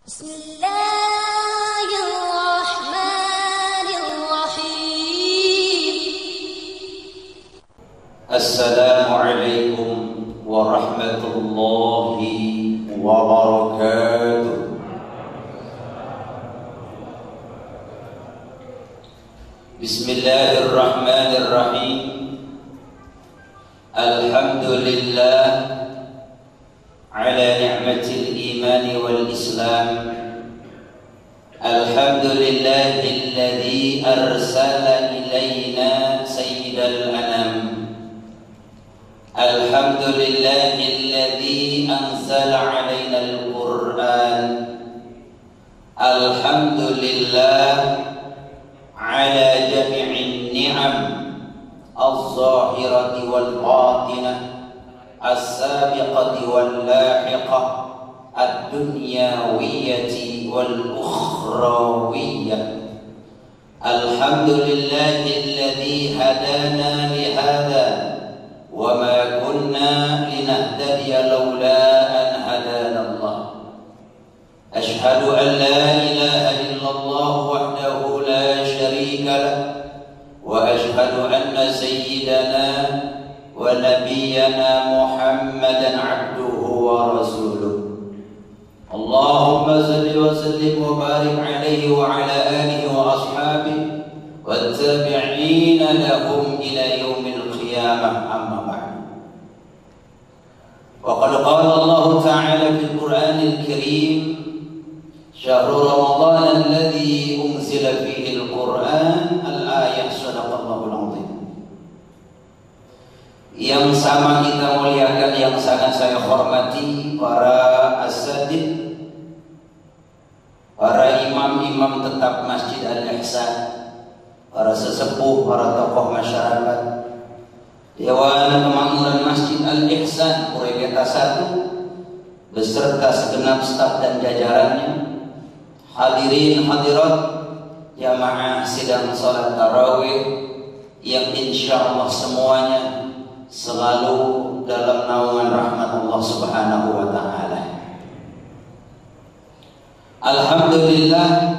Bismillahirrahmanirrahim. Assalamualaikum warahmatullahi wabarakatuh. Bismillahirrahmanirrahim. Alhamdulillah ala ni'matil iman wal islam. Alhamdulillahilladzi arsala ilayna sayyidal anam. Alhamdulillahilladzi anzala alaina al-Qur'an. Alhamdulillah ala jami'in ni'am az-zahirati wal batinah, as-sabiqati wal lahiqah, ad-dunyawiyyati wal ukhrawiyyah. Alhamdulillahilladzi hadana li hadha wa ma kunna linahtadiya laula an hadana Allah. Ashhadu an la ilaha illallah wahdahu la sharika lah wa ashhadu anna sayyidana wa nabiyyana Muhammadan abduhu wa rasuluh. Allahumma salli wa sallim wa barik alaihi wa ala alihi wa ashabihi والتابعين لهم إلى يوم القيامة. أما بعد، وقد قال الله تعالى في القرآن الكريم: شهر رمضان الذي أنزل فيه القرآن. الآية. صدق الله العظيم. Yang sama kita muliakan, yang sangat saya hormati para asatidz, para imam-imam tetap Masjid Al-Ihsan, para sesepuh, para tokoh masyarakat, Dewan Kemakmuran Masjid Al-Ihsan Purweta 1 beserta segenap staf dan jajarannya, hadirin hadirat jamaah sidang salat tarawih yang insyaallah semuanya selalu dalam naungan rahmat Allah Subhanahu wa taala. Alhamdulillah,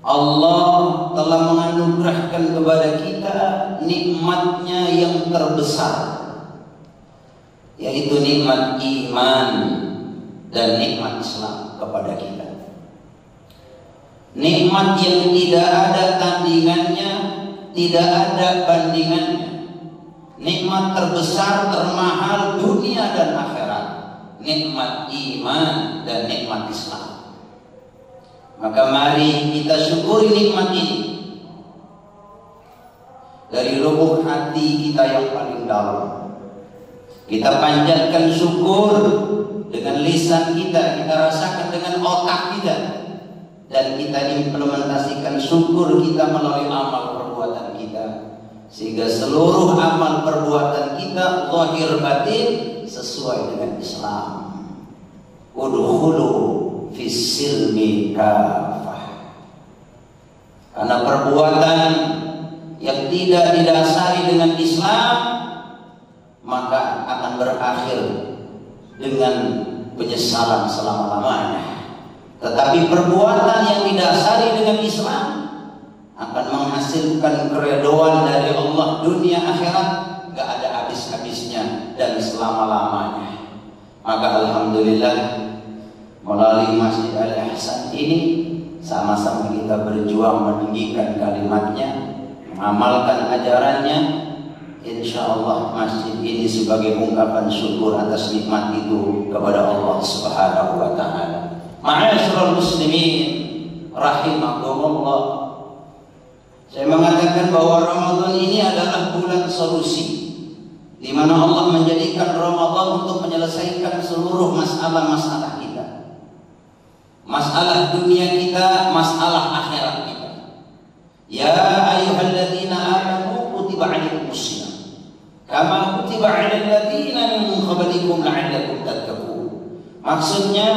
Allah telah menganugerahkan kepada kita nikmatnya yang terbesar, yaitu nikmat iman dan nikmat Islam kepada kita. Nikmat yang tidak ada tandingannya, tidak ada bandingannya. Nikmat terbesar, termahal dunia dan akhirat. Nikmat iman dan nikmat Islam. Maka mari kita syukuri nikmat ini dari lubuk hati kita yang paling dalam. Kita panjatkan syukur dengan lisan kita, kita rasakan dengan otak kita, dan kita implementasikan syukur kita melalui amal perbuatan kita, sehingga seluruh amal perbuatan kita zahir batin sesuai dengan Islam. Udkhulu fis silmi kafah. Karena perbuatan yang tidak didasari dengan Islam maka akan berakhir dengan penyesalan selama-lamanya. Tetapi perbuatan yang didasari dengan Islam akan menghasilkan keridhaan dari Allah dunia akhirat, gak ada habis-habisnya dan selama-lamanya. Maka alhamdulillah, melalui Masjid Al-Ihsan ini sama-sama kita berjuang meninggikan kalimatnya, mengamalkan ajarannya. Insya Allah masjid ini sebagai ungkapan syukur atas nikmat itu kepada Allah Subhanahu wa taala. Ma'asyiral muslimin rahimakumullah. Saya mengatakan bahwa Ramadan ini adalah bulan solusi, di mana Allah menjadikan Ramadan untuk menyelesaikan seluruh masalah-masalah kita. Masalah dunia kita, masalah akhirat kita. Ya ayyuhalladzina amanu kutiba 'alaikumus shiyam kama kutiba 'alal ladzina min qablikum la'allakum tattaqun. Maksudnya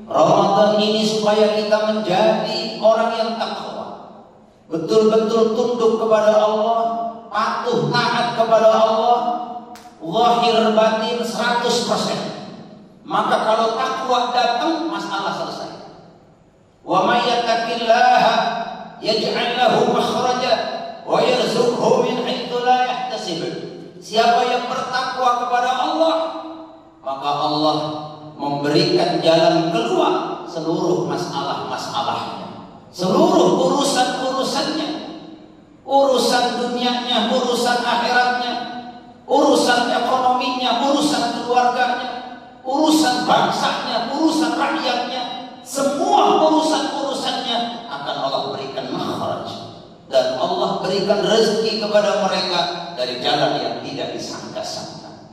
Ramadan ini supaya kita menjadi orang yang takwa, betul-betul tunduk kepada Allah, patuh taat kepada Allah, zahir batin 100%. Maka kalau takwa datang, masalah selesai. Wa may yattaqillaha yaj'al lahu makhraja wa yarzuqhu min haitsu la yahtasib. Siapa yang bertakwa kepada Allah, maka Allah memberikan jalan keluar seluruh masalah-masalahnya, seluruh urusan-urusannya, urusan dunianya, urusan akhiratnya, urusan ekonominya, urusan keluarganya, urusan bangsanya, urusan rakyatnya, semua urusan-urusannya akan Allah berikan makhraj, dan Allah berikan rezeki kepada mereka dari jalan yang tidak disangka-sangka.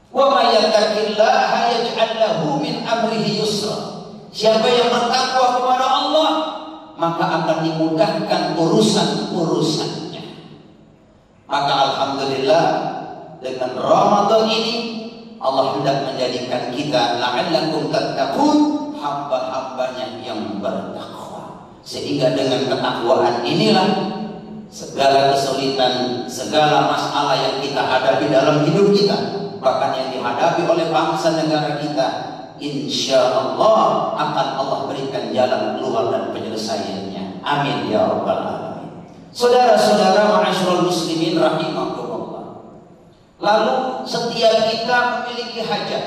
Wa may yattaqillaha yaj'al lahu min amrihi yusra. Siapa yang bertakwa kepada Allah, maka akan dimudahkan urusan-urusannya. Maka alhamdulillah, dengan Ramadan ini Allah hendak menjadikan kita la'allakum tattaqun, hamba-hambanya yang bertakwa. Sehingga dengan ketakwaan inilah segala kesulitan, segala masalah yang kita hadapi dalam hidup kita, bahkan yang dihadapi oleh bangsa negara kita, insya Allah akan Allah berikan jalan keluar dan penyelesaiannya. Amin ya rabbal alamin. Saudara-saudara ma'asyiral muslimin rahimakumullah. Lalu setiap kita memiliki hajat.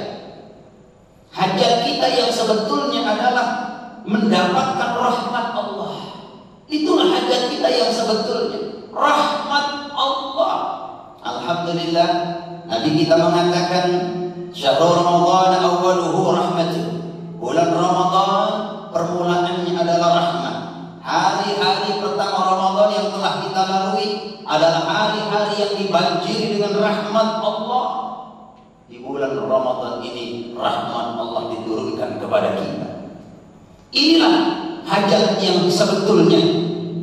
Hajat kita yang sebetulnya adalah mendapatkan rahmat Allah. Itulah hajat kita yang sebetulnya, rahmat Allah. Alhamdulillah, Nabi kita mengatakan, syahrul Ramadan awwaluhu rahmatuh. Bulan Ramadan permulaannya adalah rahmat. Hari-hari pertama Ramadan yang telah kita lalui adalah hari-hari yang dibanjiri dengan rahmat Allah. Di bulan Ramadan ini rahmat Allah diturunkan kepada kita. Inilah hajat yang sebetulnya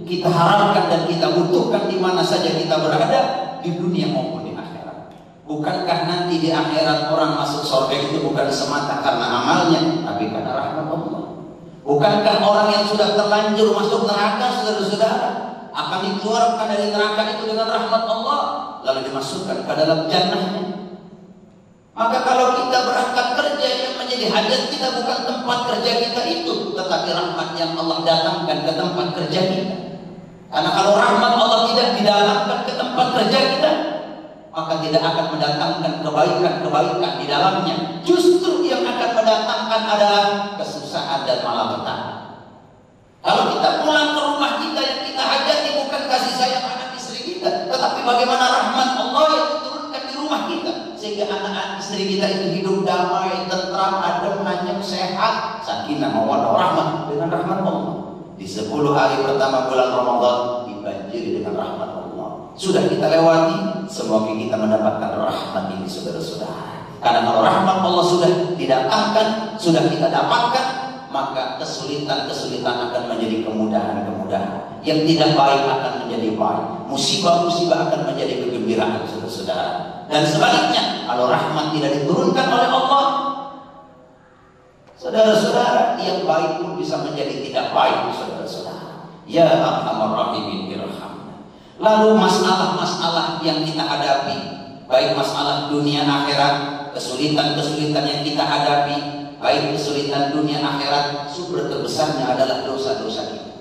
kita harapkan dan kita butuhkan di mana saja kita berada, di dunia maupun di akhirat. Bukankah nanti di akhirat orang masuk surga itu bukan semata karena amalnya, tapi karena rahmat Allah? Bukankah orang yang sudah terlanjur masuk neraka, saudara-saudara, akan dikeluarkan dari neraka itu dengan rahmat Allah, lalu dimasukkan ke dalam jannahnya? Maka kalau kita berangkat kerja, yang menjadi hajat kita bukan tempat kerja kita itu, tetapi rahmat yang Allah datangkan ke tempat kerja kita. Karena kalau rahmat Allah tidak didatangkan ke tempat kerja kita, maka tidak akan mendatangkan kebaikan-kebaikan di dalamnya. Justru yang akan mendatangkan adalah kesusahan dan malapetaka. Kalau kita pulang ke rumah kita, yang kita hajati bukan kasih sayang anak istri kita, tetapi bagaimana rahmat Allah yang diturunkan di rumah kita, sehingga anak istri kita itu hidup damai, tentram, adem, anyem, sehat, sakinah, mawaddah, rahmah, dengan rahmat Allah. Di 10 hari pertama bulan Ramadan dibanjiri dengan rahmat Allah. Sudah kita lewati, semoga kita mendapatkan rahmat ini, saudara-saudara. Karena kalau rahmat Allah sudah didatangkan, sudah kita dapatkan, maka kesulitan-kesulitan akan menjadi kemudahan-kemudahan. Yang tidak baik akan menjadi baik. Musibah-musibah akan menjadi kegembiraan, saudara-saudara. Dan sebaliknya, kalau rahmat tidak diturunkan oleh Allah, saudara-saudara, yang baik pun bisa menjadi tidak baik, saudara-saudara. Ya Arhamar Rahimin irhamna. Lalu masalah-masalah yang kita hadapi, baik masalah dunia akhirat, kesulitan-kesulitan yang kita hadapi, baik kesulitan dunia akhirat, sumber terbesarnya adalah dosa-dosa kita.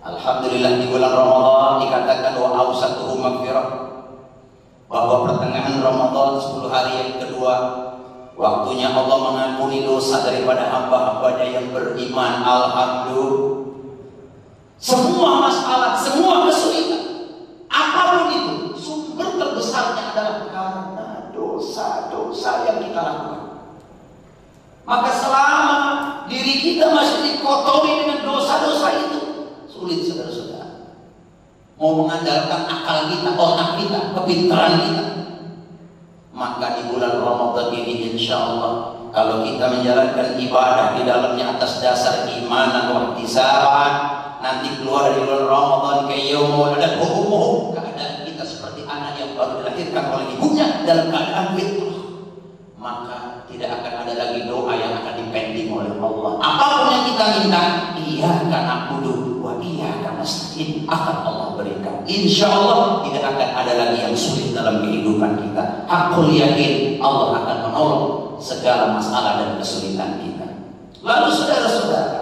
Alhamdulillah di bulan Ramadan dikatakan wa awsatuhu maghfirah, bahwa pertengahan Ramadan 10 hari yang kedua waktunya Allah mengampuni dosa daripada hamba-hambanya yang beriman. Alhamdulillah. Semua masalah, semua kesulitan, apapun itu, sumber terbesarnya adalah karena dosa-dosa yang kita lakukan. Maka selama diri kita masih dikotori dengan dosa-dosa itu, sulit, saudara-saudara. Mau mengandalkan akal kita, otak kita, kepintaran kita. Maka di bulan Ramadan ini insya Allah, kalau kita menjalankan ibadah di dalamnya atas dasar iman dan ihtisaban, nanti keluar dari bulan Ramadan kayak yaumul ada keadaan kita seperti anak yang baru dilahirkan oleh ibunya dalam keadaan fitrah. Maka tidak akan ada lagi doa yang akan dipending oleh Allah. Apapun yang kita minta, iyyaka na'budu wa iyyaka nasta'in, akan Allah berikan. Insya Allah tidak akan ada lagi yang sulit dalam kehidupan kita. Hakul yakin Allah akan menolong segala masalah dan kesulitan kita. Lalu saudara-saudara,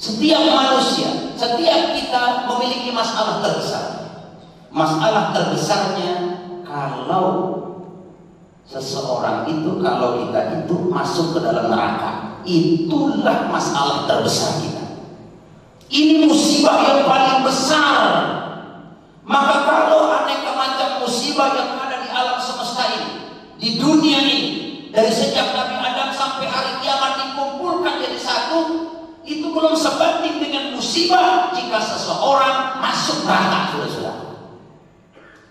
Setiap manusia, setiap kita memiliki masalah terbesar. Masalah terbesarnya kalau seseorang itu, kalau kita itu masuk ke dalam neraka, itulah masalah terbesar kita. Ini musibah yang paling besar. Maka kalau aneka macam musibah yang ada di alam semesta ini, di dunia ini, dari sejak Nabi Adam sampai hari kiamat dikumpulkan jadi satu, itu belum sebanding dengan musibah jika seseorang masuk neraka, saudara-saudara.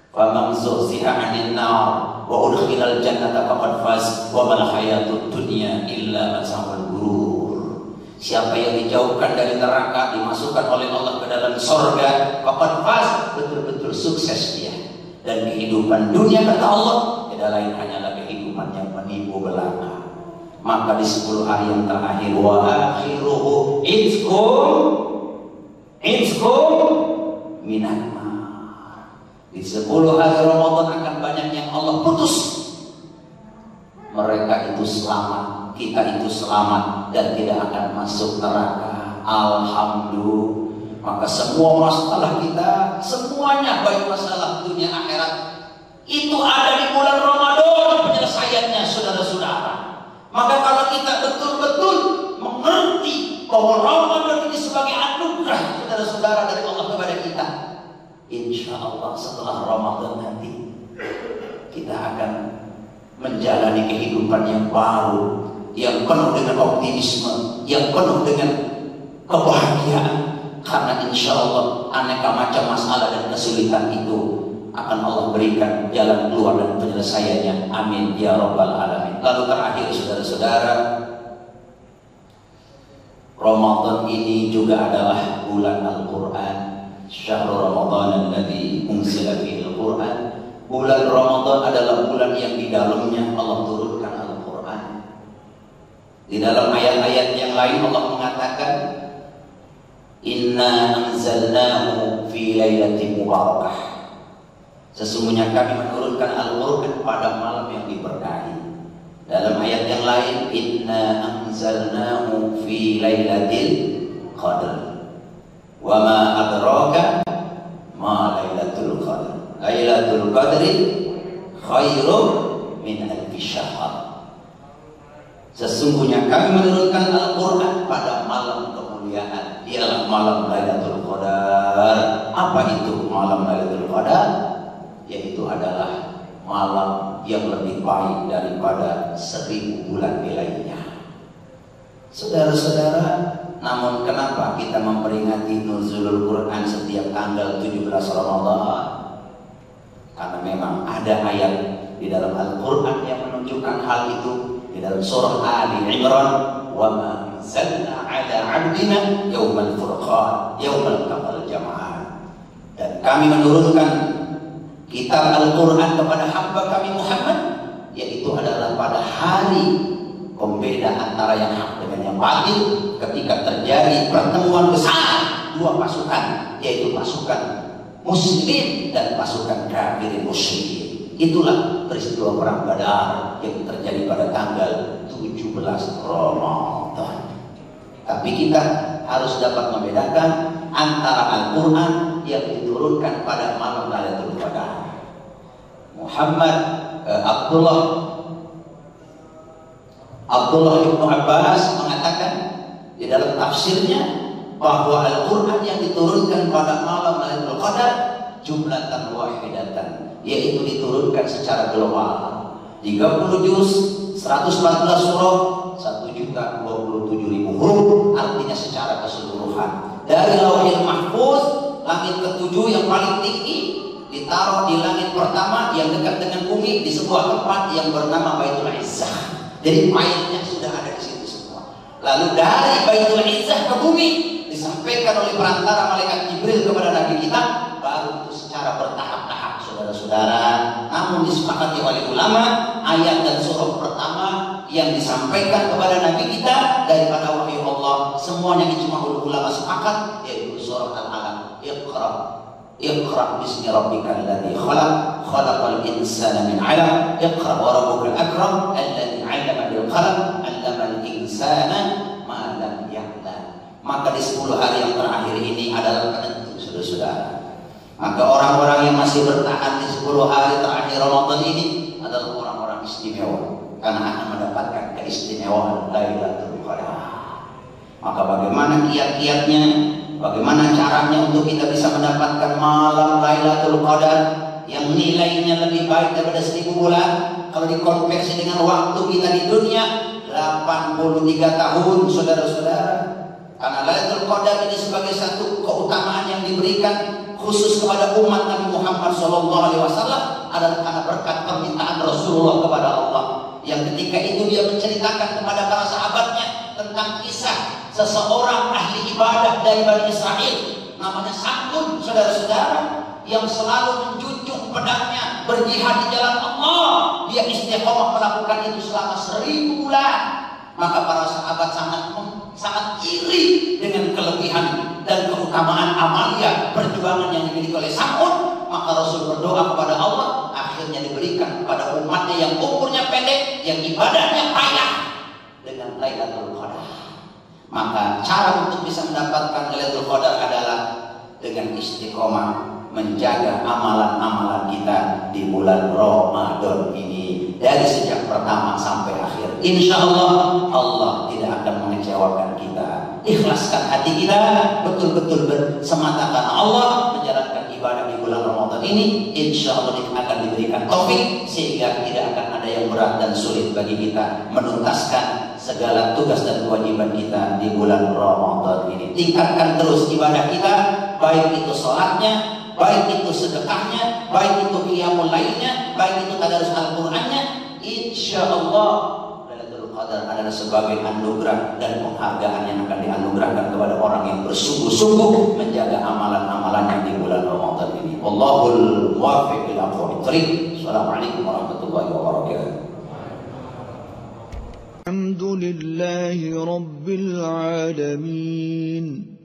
Faman zuhziha 'anil nar wa udkhilal jannata faqad faz wa mal hayatud dunya illa mata'ul ghurur. Siapa yang dijauhkan dari neraka, dimasukkan oleh Allah ke dalam surga, faqad faz, betul-betul sukses dia. Dan kehidupan dunia, kata Allah, tidak lain hanyalah kehidupan yang menipu belaka. Maka di 10 hari yang terakhir, wa akhiruhu izkum minan nar. Di 10 hari Ramadan akan banyak yang Allah putus. Mereka itu selamat, kita itu selamat dan tidak akan masuk neraka. Alhamdulillah. Maka semua masalah kita, semuanya baik masalah dunia akhirat, itu ada di bulan Ramadan penyelesaiannya, saudara-saudara. Maka kalau kita betul-betul mengerti bahwa Ramadan ini sebagai anugerah, saudara-saudara, dari Allah kepada kita, insya Allah setelah Ramadan nanti kita akan menjalani kehidupan yang baru, yang penuh dengan optimisme, yang penuh dengan kebahagiaan. Karena insya Allah aneka macam masalah dan kesulitan itu akan Allah berikan jalan keluar dan penyelesaiannya. Amin ya rabbal alamin. Lalu terakhir, saudara-saudara, Ramadan ini juga adalah bulan Al-Quran. Syahrul Ramadan alladzi unzila fihi Al-Quran. Bulan Ramadan adalah bulan yang di dalamnya Allah turunkan Al-Quran. Di dalam ayat-ayat yang lain Allah mengatakan, Inna anzalnahu fi lailatin mubarakah. Sesungguhnya kami menurunkan Al-Quran pada malam yang diberkahi. Dalam ayat yang lain, Inna anzalnahu fi lailatul qadr. Wa ma adraka ma lailatul qadr. Lailatul qadri khairum min alfi syahr. Sesungguhnya kami menurunkan Al-Quran pada malam kemuliaan, ialah malam Lailatul Qadar. Apa itu malam Lailatul Qadar? Yaitu adalah malam yang lebih baik daripada 1000 bulan nilainya. Saudara-saudara, namun kenapa kita memperingati nuzulul Quran setiap tanggal 17 Ramadan? Karena memang ada ayat di dalam Al-Quran yang menunjukkan hal itu. Di dalam surah Ali Imran, wa ma anzalna ala 'abdina yaumal furqan yaumal taqal jama'an. Dan kami menurunkan kitab Al-Quran kepada hamba kami Muhammad, yaitu adalah pada hari pembeda antara yang hak dengan yang batil, ketika terjadi pertemuan besar dua pasukan, yaitu pasukan muslimin dan pasukan kafirin musyrikin. Itulah peristiwa perang Badar yang terjadi pada tanggal 17 Ramadan. Tapi kita harus dapat membedakan antara Al-Quran yang diturunkan pada malam Lailatul Qadar. Abdullah bin Abbas mengatakan di dalam tafsirnya bahwa Al-Quran yang diturunkan pada malam Lailatul Qadar jumlatan wahidatan, yaitu diturunkan secara global. 30 juz, 114 surah, 1.027.000 huruf, artinya secara keseluruhan. Dari Lauhil Mahfuz, langit ke-7 yang paling tinggi, ditaruh di langit pertama yang dekat dengan bumi, di sebuah tempat yang bernama Baitul Izzah. Jadi failnya sudah ada di situ semua. Lalu dari Baitul Izzah ke bumi disampaikan oleh perantara malaikat Jibril kepada Nabi kita, baru itu secara bertahap-tahap, saudara-saudara. Namun disepakati oleh ulama, ayat dan surah pertama yang disampaikan kepada Nabi kita daripada wahyu Allah, semuanya ijma ulama sepakat, yaitu surah Al-Alaq. Iqra bismi rabbikal ladzi khalaq, khalaqal insana min 'alaq, iqra wa rabbukal akram alladzi 'allama bil qalam, 'allamal insana ma lam ya'lam. Maka di 10 hari yang terakhir ini adalah penentu, saudara-saudara. Maka orang-orang yang masih bertahan di 10 hari terakhir Ramadan ini adalah orang-orang istimewa, karena akan mendapatkan keistimewaan Lailatul Qadar. Maka bagaimana kiat-kiatnya, bagaimana caranya untuk kita bisa mendapatkan malam Lailatul Qadar yang nilainya lebih baik daripada 1000 bulan? Kalau dikonversi dengan waktu kita di dunia, 83 tahun, saudara-saudara. Karena Lailatul Qadar ini sebagai satu keutamaan yang diberikan khusus kepada umat Nabi Muhammad SAW adalah karena berkat permintaan Rasulullah kepada Allah, yang ketika itu dia menceritakan kepada para sahabatnya tentang kisah seseorang ahli ibadah dari Bani Israel namanya Sam'un, saudara-saudara, yang selalu menjunjung pedangnya berjihad di jalan Allah. Dia istiqomah melakukan itu selama 1000 bulan. Maka para sahabat sangat iri dengan kelebihan dan keutamaan amalia perjuangan yang dimiliki oleh Sam'un. Maka Rasul berdoa kepada Allah, akhirnya diberikan kepada umatnya yang umurnya pendek, yang ibadahnya payah, dengan Lailatul Qadar. Maka cara untuk bisa mendapatkan Lailatul Qadar adalah dengan istiqomah menjaga amalan-amalan kita di bulan Ramadan ini, dari sejak pertama sampai akhir. Insya Allah, Allah tidak akan mengecewakan kita. Ikhlaskan hati kita betul-betul semata karena Allah, menjalankan ibadah di bulan Ramadan ini. Insya Allah akan diberikan taufik sehingga tidak akan ada yang berat dan sulit bagi kita menuntaskan segala tugas dan kewajiban kita di bulan Ramadan ini. Tingkatkan terus ibadah kita, baik itu sholatnya, baik itu sedekahnya, baik itu qiyamul lailnya, baik itu tadarus Al-Qur'annya. Insyaallah Lailatul Qadar adalah sebagai anugerah dan penghargaan yang akan dianugerahkan kepada orang yang bersungguh-sungguh menjaga amalan-amalannya di bulan Ramadan ini. Wallahul muwaffiq ila aqwamit thoriq. Assalamualaikum warahmatullahi wabarakatuh. Alhamdulillahi rabbil alamin.